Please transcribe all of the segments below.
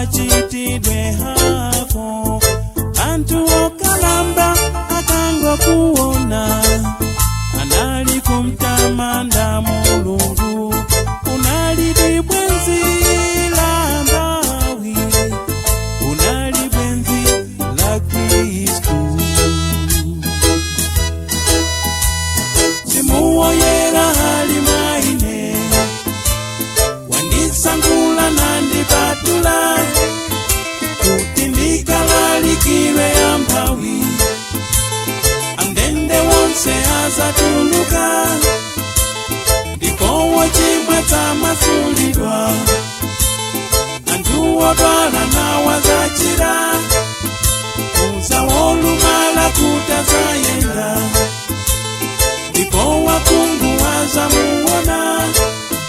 wachitidwe hako. Antu okalamba akango kuona, anali kumtamanda Mulungu. Unali bwenzi la mbawi, unali bwenzi la Kristu. Simuoyera hali maine, wandisangula nandipatula, kutindika lalikire ya mbawi. Andende wonse azatuluka, ndikowo chimwe tamasulidwa. Antu odwala nawazachira, uzawolumala kutazayenda. Ndipo wakungu wazamuona,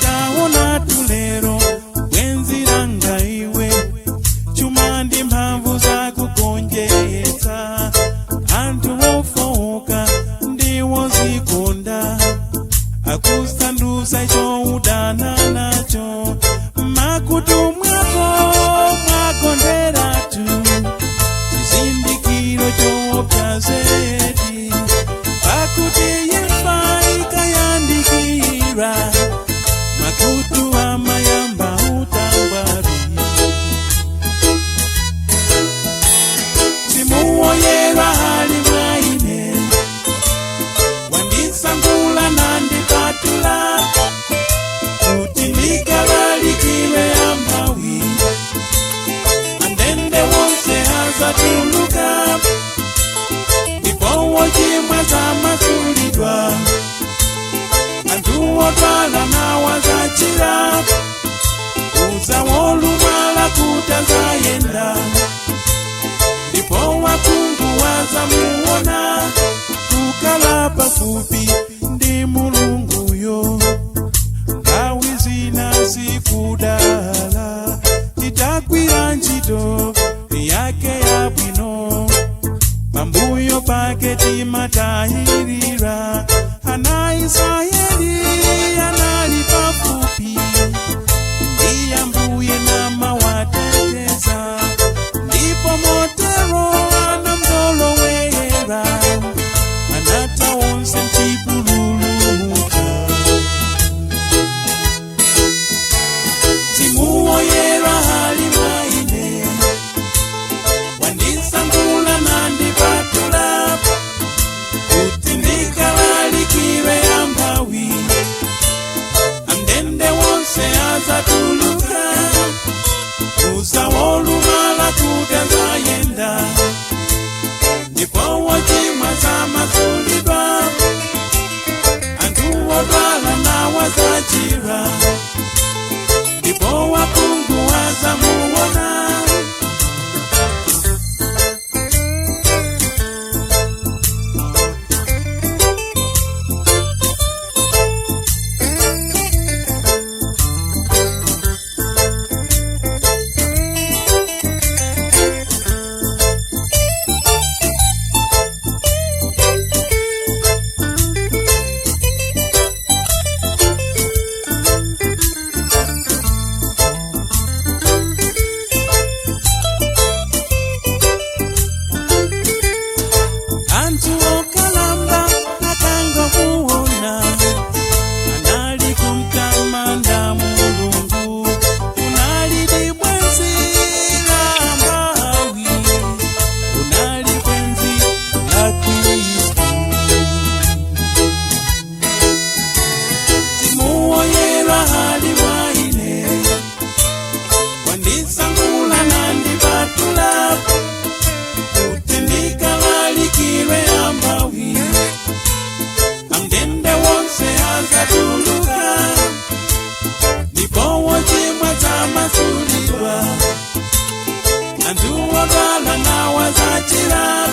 kaona tulero bwenzi langa iwe. Chuma ndi mphamvu za kugonjetsa, anthu ofowoka ndiwo zikonda. Akusandusa icho udana nacho, makutu mwako mwagonderatu. Chizindikiro chopya zedi, pakuti imfa ikayandikira, makutu amayamba utangwari. Simuoyera hali maine, wandisangula nandipatula, kutindika lalikire ya mbawi. Andende wonse azatuluka, ndipo chimwe tamasulidwa. Antu odwala nawazachira, uzawolumala kutazayenda. Ndipo wakungu wazamuona, kukala pafupi ndi Mulunguyo. Nthawi zina sikudala, titakwira ntchito yake yabwino. Pambuyo pake timatahirira, ana Israeli anali pafupi. Ndiye Ambuye namawateteza, ndipo motero anamdolowera, anata wonse mchipululuka. Simuoyera hali maine, wandisangula nandipatula, kutindika lalikire ya mbawi. Andende wonse azatuluka, uzawolumala kutazayenda. Ndipo chimwe tamasulidwa, antu odwala nawazachira. Ndipo wakungu wazamuona, antu okalamba akango kuona, anali kumtamanda Mulungu. Unali bwenzi la mbawi, unali bwenzi la Kristu. Simuoyera hali maine, wandisangula nandipatula, kutindika lalikire ya mbawi. Andende wonse azatuluka, ndipo chimwe tamasulidwa. Antu odwala nawazachira,